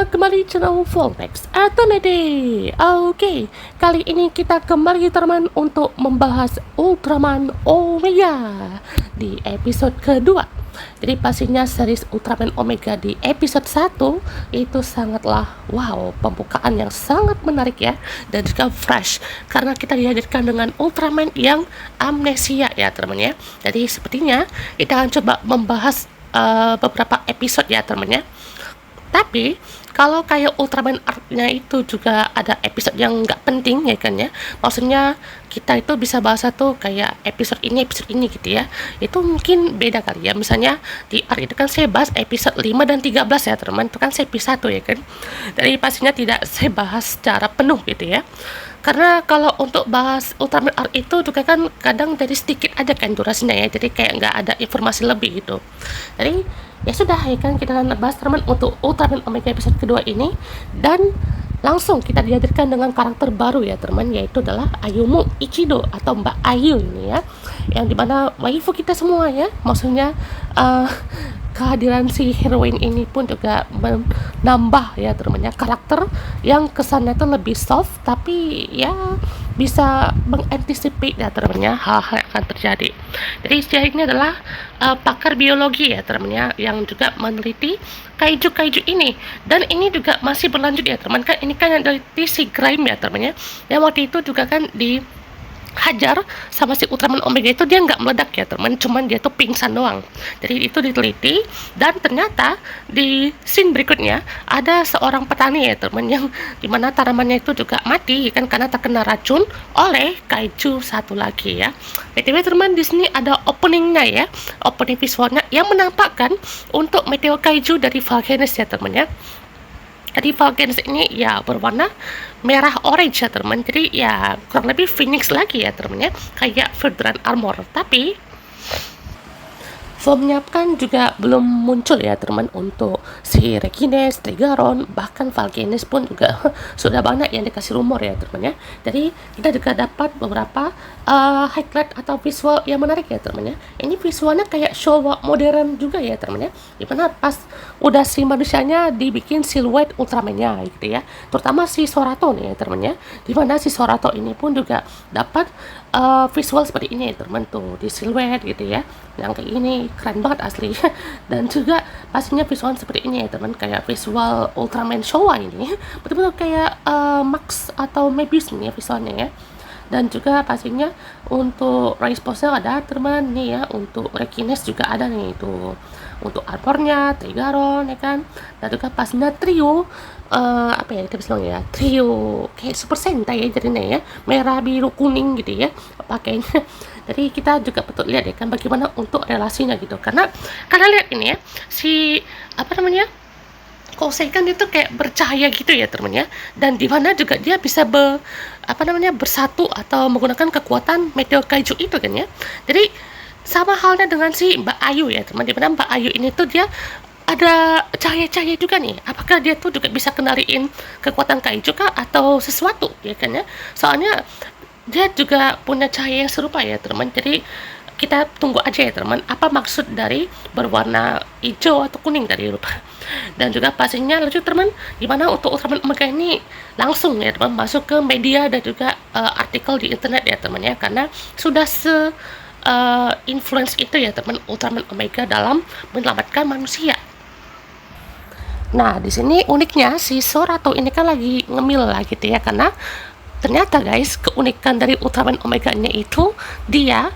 kembali channel Voltex Eternity. Oke, kali ini kita kembali teman untuk membahas Ultraman Omega di episode kedua. Jadi pastinya series Ultraman Omega di episode 1 itu sangatlah wow, pembukaan yang sangat menarik ya, dan juga fresh karena kita dihadirkan dengan Ultraman yang amnesia ya teman ya. Jadi sepertinya kita akan coba membahas beberapa episode ya teman ya. Tapi kalau kayak Ultraman Arc-nya itu juga ada episode yang nggak penting ya kan ya. Maksudnya kita itu bisa bahas satu kayak episode ini gitu ya. Itu mungkin beda kali ya. Misalnya di Arc itu kan saya bahas episode 5 dan 13 ya teman. Itu kan saya pisah tuh ya kan. Jadi pastinya tidak saya bahas secara penuh gitu ya. Karena kalau untuk bahas Ultraman Arc itu juga kan kadang dari sedikit aja kan durasinya ya. Jadi kayak nggak ada informasi lebih gitu. Jadi ya sudah ya kan, kita akan bahas teman untuk Ultraman Omega episode kedua ini, dan langsung kita dihadirkan dengan karakter baru ya teman, yaitu adalah Ayumu Ichido atau Mbak Ayu ini ya, yang dimana waifu kita semua ya. Maksudnya kehadiran si heroine ini pun juga menambah ya temannya karakter yang kesannya itu lebih soft, tapi ya bisa mengantisipasi ya temannya hal-hal yang akan terjadi. Jadi dia ini adalah pakar biologi ya temannya, yang juga meneliti kaiju ini, dan ini juga masih berlanjut ya teman kan. Ini kan yang dari si Grime ya temannya, yang waktu itu juga kan dihajar sama si Ultraman Omega itu, dia nggak meledak ya teman, cuman dia tuh pingsan doang. Jadi itu diteliti, dan ternyata di scene berikutnya ada seorang petani ya teman, yang dimana tanamannya itu juga mati kan karena terkena racun oleh kaiju satu lagi ya. BTW teman, di sini ada openingnya ya, opening visualnya yang menampakkan untuk Meteor Kaiju dari Valgenes ya teman ya. Jadi Valgenes ini ya berwarna merah orange ya teman, jadi ya kurang lebih Phoenix lagi ya teman ya, kayak Verduran Armor. Tapi formnya kan juga belum muncul ya teman untuk si Regines, Trigaron, bahkan Valgenes pun juga sudah banyak yang dikasih rumor ya teman ya. Jadi kita juga dapat beberapa highlight atau visual yang menarik ya teman ya. Ini visualnya kayak Showa modern juga ya teman ya, dimana pas udah si manusianya dibikin siluet Ultraman-nya gitu ya, terutama si Sorato nih ya teman ya, dimana si Sorato ini pun juga dapat visual seperti ini ya teman tuh, di siluet gitu ya, yang kayak ini keren banget asli. Dan juga pastinya visual seperti ini ya teman, kayak visual Ultraman Showa ini betul-betul kayak Max atau Mebius nih ya visualnya ya. Dan juga pastinya untuk Rise Pose ada teman nih ya, untuk Regines juga ada nih itu, untuk armornya Trigaron ya kan, dan juga pastinya trio apa ya kita bisa bilang ya, trio kayak Super Sentai ya jadinya ya, merah biru kuning gitu ya pakainya. Jadi kita juga betul lihat ya kan bagaimana untuk relasinya gitu, karena lihat ini ya, si apa namanya Kosei kan itu kayak bercahaya gitu ya teman ya, dan di mana juga dia bisa bersatu atau menggunakan kekuatan Meteor Kaiju itu kan ya. Jadi sama halnya dengan si Mbak Ayu ya teman, dimana Mbak Ayu ini tuh dia ada cahaya-cahaya juga nih. Apakah dia tuh juga bisa kendaliin kekuatan kaiju kah atau sesuatu ya kan ya, soalnya dia juga punya cahaya yang serupa ya teman. Jadi kita tunggu aja ya teman, apa maksud dari berwarna hijau atau kuning tadi lupa. Dan juga pastinya lanjut teman, gimana untuk Ultraman Omega ini langsung ya teman masuk ke media dan juga artikel di internet ya teman ya, karena sudah influence itu ya teman Ultraman Omega dalam menyelamatkan manusia. Nah di sini uniknya si Sorato ini kan lagi ngemil lah gitu ya, karena ternyata guys keunikan dari Ultraman Omega nya itu dia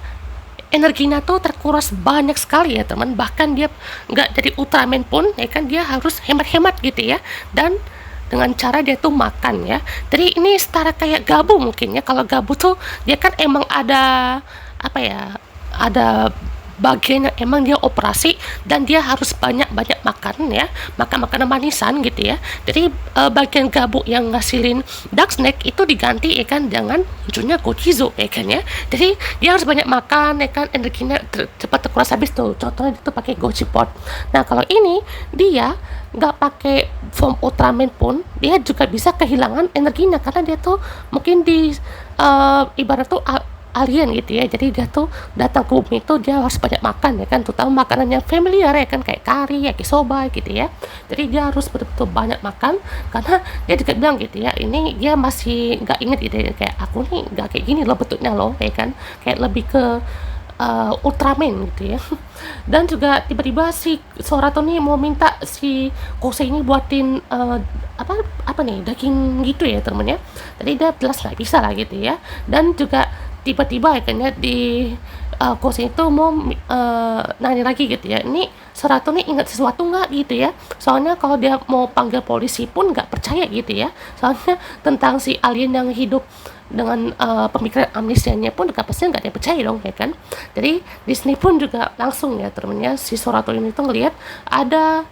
energinya tuh terkuras banyak sekali ya teman, bahkan dia nggak jadi Ultraman pun ya kan, dia harus hemat-hemat gitu ya, dan dengan cara dia tuh makan ya. Jadi ini setara kayak Gabu mungkin ya, kalau Gabu tuh dia kan emang ada apa ya, ada bagian yang emang dia operasi dan dia harus banyak-banyak makan ya, makan makanan manisan gitu ya. Jadi bagian Gabu yang ngasilin Dark Snake itu diganti ya kan dengan munculnya Gochizo ya kan ya. Jadi dia harus banyak makan ya kan, energinya cepat terkuras habis tuh, contohnya itu pakai Gochi Pot. Nah kalau ini dia nggak pakai form Ultraman pun dia juga bisa kehilangan energinya, karena dia tuh mungkin di ibarat tuh alien gitu ya. Jadi dia tuh datang ke bumi itu dia harus banyak makan ya kan, terutama makanan yang familiar ya kan, kayak kari, yakisoba gitu ya. Jadi dia harus betul-betul banyak makan, karena dia juga bilang gitu ya, ini dia masih nggak inget gitu ya, kayak aku nih nggak kayak gini loh bentuknya loh ya kan, kayak lebih ke Ultraman gitu ya. Dan juga tiba-tiba si Sorato nih mau minta si Kose ini buatin apa apa nih daging gitu ya temennya. Tadi dia jelas nggak bisa lah gitu ya. Dan juga tiba-tiba ya kan ya di Kose itu mau nanya lagi gitu ya, ini Sorato nih ingat sesuatu nggak gitu ya, soalnya kalau dia mau panggil polisi pun nggak percaya gitu ya, soalnya tentang si alien yang hidup dengan pemikiran amnesianya pun juga pasti nggak dia percaya dong ya kan. Jadi Disney pun juga langsung ya temennya si Sorato ini tuh ngelihat ada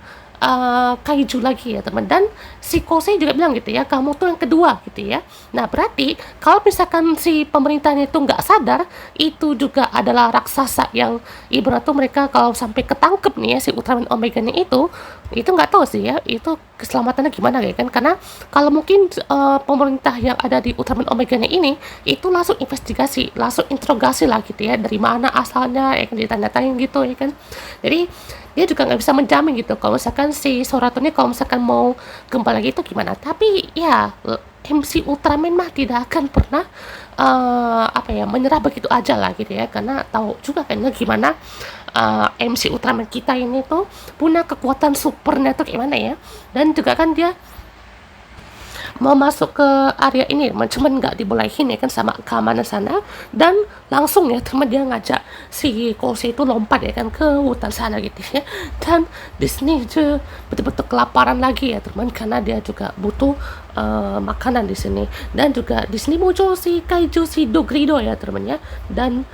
kaiju lagi ya teman, dan si Kosei juga bilang gitu ya, kamu tuh yang kedua gitu ya. Nah berarti kalau misalkan si pemerintahnya itu nggak sadar, itu juga adalah raksasa yang ibarat tuh mereka kalau sampai ketangkep nih ya si Ultraman Omega-nya itu nggak tahu sih ya itu keselamatannya gimana ya kan, karena kalau mungkin pemerintah yang ada di Ultraman Omega-nya ini itu langsung investigasi, langsung interogasi lah gitu ya, dari mana asalnya ya kan, ditanya-tanyain gitu ya kan. Jadi dia juga nggak bisa menjamin gitu kalau misalkan si Sorato ini kalau misalkan mau kembali lagi itu gimana. Tapi ya MC Ultraman mah tidak akan pernah apa ya menyerah begitu aja lah gitu ya, karena tahu juga kayaknya gimana MC Ultraman kita ini tuh punya kekuatan supernya tuh gimana ya. Dan juga kan dia mau masuk ke area ini cuman nggak dibolehin ya kan sama keamanan sana, dan langsung ya teman dia ngajak si Kose itu lompat ya kan ke hutan sana gitu ya. Dan Disney itu betul-betul kelaparan lagi ya teman, karena dia juga butuh makanan di sini. Dan juga Disney muncul si kaiju si Dogrido ya teman ya, dan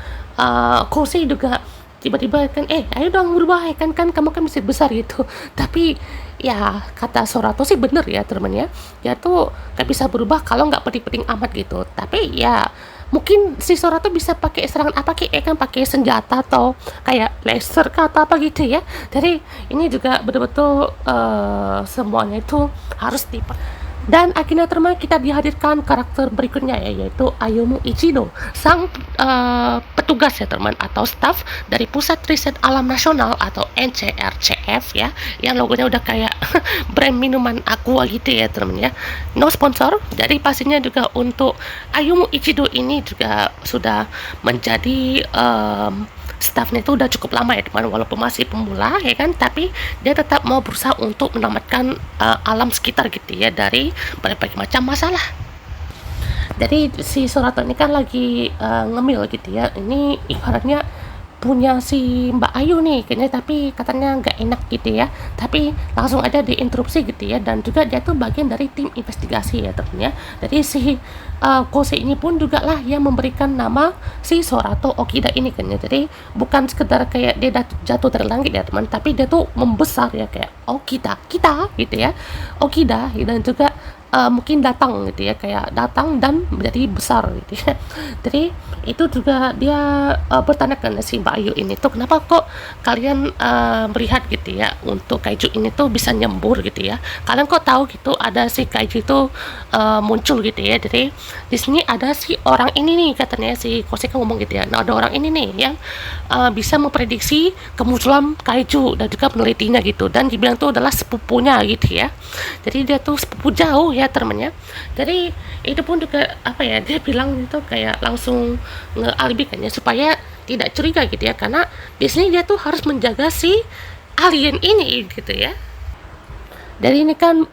Kose juga tiba-tiba kan ayo dong berubah ya kan, kamu kan masih besar gitu. Tapi ya kata Sorato sih bener ya temen ya, dia tuh gak bisa berubah kalau nggak penting-penting amat gitu. Tapi ya mungkin si Sorato bisa pakai serangan apa kayak kan, pakai senjata atau kayak laser atau apa gitu ya. Jadi ini juga betul-betul semuanya itu harus dan akhirnya teman kita dihadirkan karakter berikutnya ya, yaitu Ayumu Ichido, sang petugas ya teman, atau staff dari Pusat Riset Alam Nasional atau NCRCF ya, yang logonya udah kayak brand minuman aqua gitu ya teman ya. No sponsor, jadi pastinya juga untuk Ayumu Ichido ini juga sudah menjadi staffnya itu udah cukup lama ya teman, walaupun masih pemula ya kan, tapi dia tetap mau berusaha untuk menyelamatkan alam sekitar gitu ya dari berbagai macam masalah. Jadi si Sorato ini kan lagi ngemil gitu ya, ini ibaratnya punya si Mbak Ayu nih kayaknya, tapi katanya nggak enak gitu ya, tapi langsung aja diinterupsi gitu ya. Dan juga dia tuh bagian dari tim investigasi ya temennya. Jadi si Kose ini pun juga lah yang memberikan nama si Sorato Okida ini kan ya. Jadi bukan sekedar kayak dia jatuh dari langit ya teman, tapi dia tuh membesar ya, kayak kita gitu ya, Okida. Dan juga mungkin datang gitu ya, kayak datang dan menjadi besar gitu ya. Jadi itu juga dia bertanya kan si Mbak Ayu ini tuh, kenapa kok kalian melihat gitu ya untuk kaiju ini tuh bisa nyembur gitu ya, kalian kok tahu gitu ada si kaiju itu muncul gitu ya. Jadi di sini ada si orang ini nih katanya, si Koseka ngomong gitu ya, nah ada orang ini nih yang bisa memprediksi kemunculan kaiju dan juga penelitinya gitu, dan dibilang tuh adalah sepupunya gitu ya. Jadi dia tuh sepupu jauh ya temennya. Jadi itu pun juga apa ya, dia bilang itu kayak langsung ngealibikannya supaya tidak curiga gitu ya, karena di sini dia tuh harus menjaga si alien ini gitu ya. Dari ini kan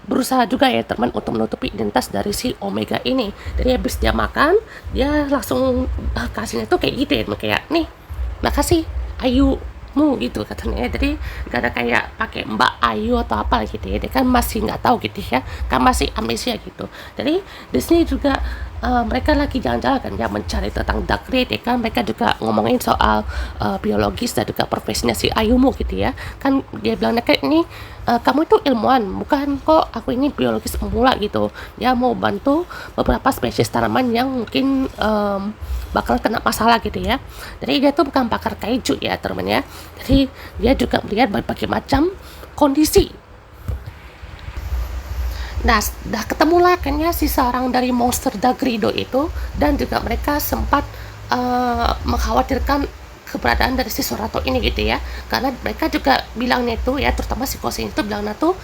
berusaha juga ya teman untuk menutupi identitas dari si Omega ini. Jadi habis dia makan, dia langsung kasihnya tuh kayak gitu ya, kayak nih makasih Ayumu gitu katanya. Jadi gak ada kayak pakai Mbak Ayu atau apa gitu ya, dia kan masih nggak tahu gitu ya, kan masih amnesia gitu. Jadi di sini juga mereka lagi jalan-jalan kan ya, mencari tentang dark red ya kan, mereka juga ngomongin soal biologis dan juga profesinya si Ayumu gitu ya. Kan dia bilangnya kayak ini kamu itu ilmuwan bukan, kok aku ini biologis pemula gitu. Dia mau bantu beberapa spesies tanaman yang mungkin bakal kena masalah gitu ya. Jadi dia tuh bukan pakar kaiju ya teman ya. Jadi dia juga melihat berbagai macam kondisi. Nah, dah ketemu lah kan ya si sarang dari monster Dagrido itu, dan juga mereka sempat mengkhawatirkan keberadaan dari si Sorato ini gitu ya, karena mereka juga bilangnya itu ya, terutama si Kose itu bilangnya tuh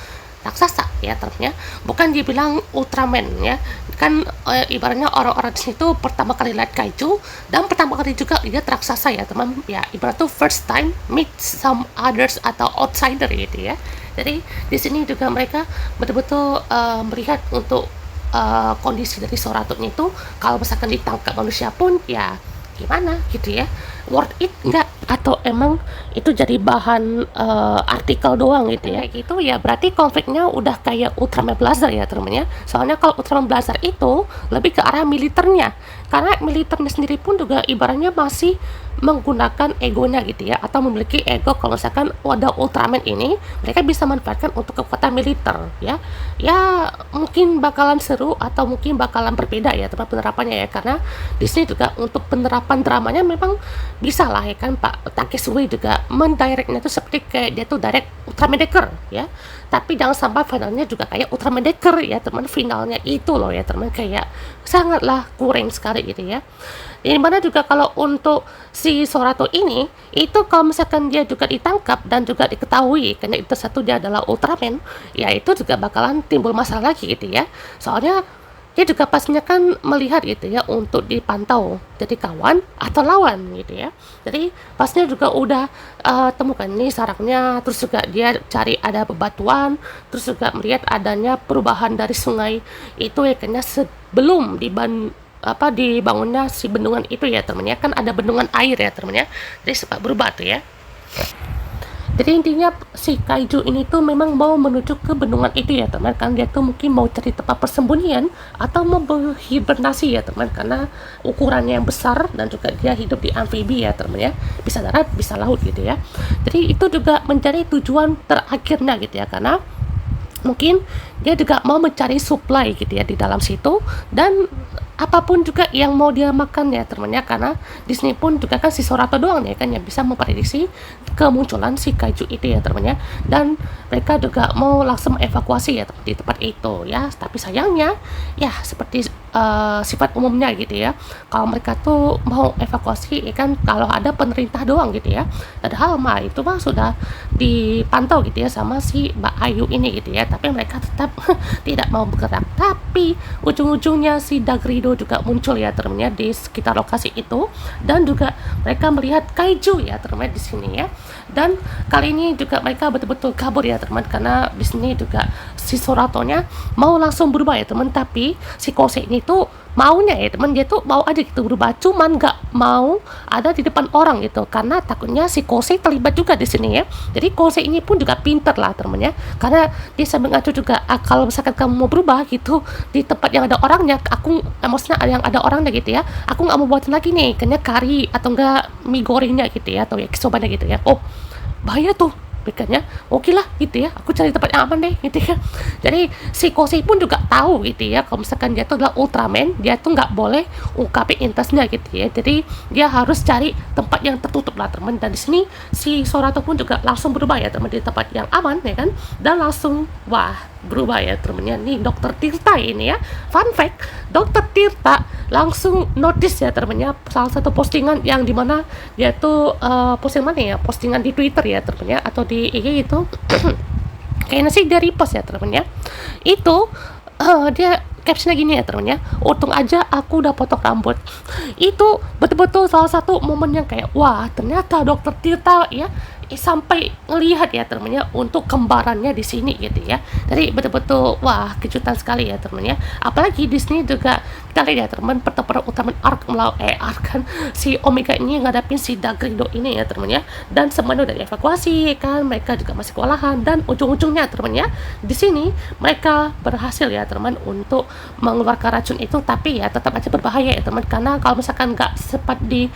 raksasa ya temennya, bukan dibilang Ultraman ya. Kan ibaratnya orang-orang di sini tuh pertama kali lihat kaiju dan pertama kali juga lihat raksasa ya teman ya, ibarat tuh first time meet some others atau outsider gitu ya. Jadi di sini juga mereka betul-betul melihat untuk kondisi dari Sorato itu, kalau misalkan ditangkap manusia pun ya gimana gitu ya, worth it nggak, atau emang itu jadi bahan artikel doang gitu ya. Kayak gitu ya berarti konfliknya udah kayak Ultraman Blazer ya temennya. Soalnya kalau Ultraman Blazer itu lebih ke arah militernya, karena militernya sendiri pun juga ibaratnya masih menggunakan egonya gitu ya, atau memiliki ego kalau misalkan ada Ultraman ini mereka bisa manfaatkan untuk kekuatan militer ya. Ya mungkin bakalan seru atau mungkin bakalan berbeda ya teman penerapannya ya, karena di sini juga untuk penerapan dramanya memang bisa lah ya kan, Pak Takesue juga mendirectnya itu seperti kayak dia tuh direct Ultraman Decker ya, tapi jangan sampai finalnya juga kayak Ultraman Decker ya teman, finalnya itu loh ya teman, kayak sangatlah kurang sekali gitu ya. Ini mana juga kalau untuk si Sorato ini itu kalau misalkan dia juga ditangkap dan juga diketahui karena itu satu dia adalah Ultraman, ya itu juga bakalan timbul masalah lagi gitu ya. Soalnya dia juga pastinya kan melihat gitu ya untuk dipantau jadi kawan atau lawan gitu ya. Jadi pastinya juga udah temukan nih sarangnya, terus juga dia cari ada bebatuan, terus juga melihat adanya perubahan dari sungai itu ya, kayaknya sebelum dibangunnya si bendungan itu ya temennya, kan ada bendungan air ya temennya, jadi sempat berubah tuh ya. Jadi intinya si kaiju ini tuh memang mau menuju ke bendungan itu ya teman, kan dia tuh mungkin mau cari tempat persembunyian atau mau berhibernasi ya teman, karena ukurannya yang besar dan juga dia hidup di amfibi ya teman ya, bisa darat bisa laut gitu ya. Jadi itu juga menjadi tujuan terakhirnya gitu ya, karena mungkin dia juga mau mencari supply gitu ya di dalam situ, dan apapun juga yang mau dia makan ya temennya, karena di sini pun juga kan si Sorato doang ya kan yang bisa memprediksi kemunculan si kaiju itu ya temennya, dan mereka juga mau langsung evakuasi ya di tempat itu ya. Tapi sayangnya ya seperti sifat umumnya gitu ya, kalau mereka tuh mau evakuasi ya kan kalau ada pemerintah doang gitu ya, padahal mah itu mah sudah dipantau gitu ya sama si Mbak Ayu ini gitu ya, tapi mereka tetap tidak mau bergerak. Tapi ujung-ujungnya si Dagrido juga muncul ya temennya di sekitar lokasi itu, dan juga mereka melihat kaiju ya teman di sini ya. Dan kali ini juga mereka betul-betul kabur ya teman, karena di sini juga si Soratonya mau langsung berubah ya teman, tapi si Kose ini tuh maunya ya teman, dia tuh mau aja gitu berubah, cuman nggak mau ada di depan orang gitu, karena takutnya si Kose terlibat juga di sini ya. Jadi Kose ini pun juga pinter lah temennya, karena dia sambil ngacu juga, kalau misalkan kamu mau berubah gitu di tempat yang ada orangnya, aku maksudnya yang ada orangnya gitu ya, aku nggak mau buatin lagi nih kayaknya kari atau enggak mie gorengnya gitu ya, atau ya kisobanya gitu ya. Oh bahaya tuh pikirnya, oke lah gitu ya, aku cari tempat yang aman deh gitu ya. Jadi si Kosei pun juga tahu gitu ya, kalau misalkan dia tuh adalah Ultraman, dia tuh nggak boleh ungkapin intensnya gitu ya, jadi dia harus cari tempat yang tertutup lah teman. Dan di sini si Sorato pun juga langsung berubah ya teman di tempat yang aman ya kan, dan langsung wah berubah ya temennya nih Dokter Tirta ini ya. Fun fact, Dokter Tirta langsung notice ya temennya salah satu postingan yang dimana dia tuh posting mana ya, postingan di Twitter ya temennya atau di IG itu kayaknya sih dia repost ya temennya. Itu dia captionnya gini ya temennya, untung aja aku udah potong rambut. Itu betul-betul salah satu momen yang kayak wah ternyata Dokter Tirta ya sampai ngelihat ya temennya untuk kembarannya di sini gitu ya. Jadi betul-betul wah kejutan sekali ya temennya. Apalagi di sini juga kita lihat ya teman, pertempuran Ultraman Arc melawan kan si Omega ini ngadapin si Dagrido ini ya temennya, dan semuanya udah dievakuasi kan, mereka juga masih kewalahan, dan ujung-ujungnya temennya di sini mereka berhasil ya teman untuk mengeluarkan racun itu. Tapi ya tetap aja berbahaya ya teman, karena kalau misalkan nggak sempat di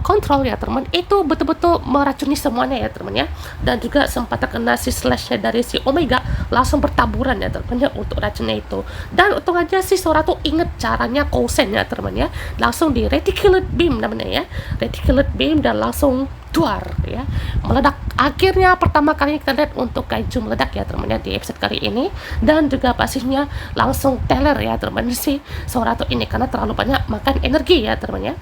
kontrol ya teman, itu betul-betul meracuni semuanya ya teman ya. Dan juga sempat terkena si slashnya dari si Omega, langsung bertaburan ya teman ya untuk racunnya itu. Dan untung aja si Sorato inget caranya Kousen ya teman ya, langsung di reticulate beam namanya ya, reticulate beam, dan langsung duar ya, meledak. Akhirnya pertama kali kita lihat untuk kaiju meledak ya teman ya di episode kali ini. Dan juga pastinya langsung teler ya teman si Sorato ini, karena terlalu banyak makan energi ya teman ya.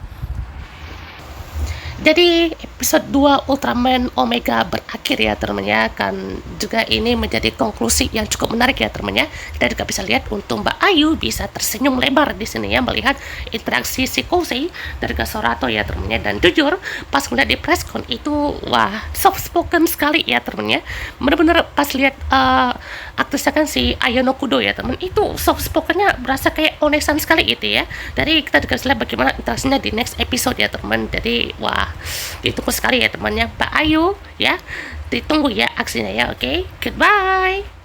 Jadi episode 2 Ultraman Omega berakhir ya teman ya, kan juga ini menjadi konklusi yang cukup menarik ya teman ya. Kita juga bisa lihat untuk Mbak Ayu bisa tersenyum lebar di sini ya melihat interaksi si Kosei dari Sorato ya teman ya. Dan jujur pas melihat di presscon itu wah soft spoken sekali ya teman ya. Bener-bener pas lihat aktrisnya kan si Ayano Kudo ya teman, itu soft spokennya berasa kayak onesan sekali gitu ya. Jadi kita juga bisa lihat bagaimana interaksinya di next episode ya teman. Jadi wah ditunggu sekali ya temannya Pak Ayu ya, ditunggu ya aksinya ya. Oke, goodbye.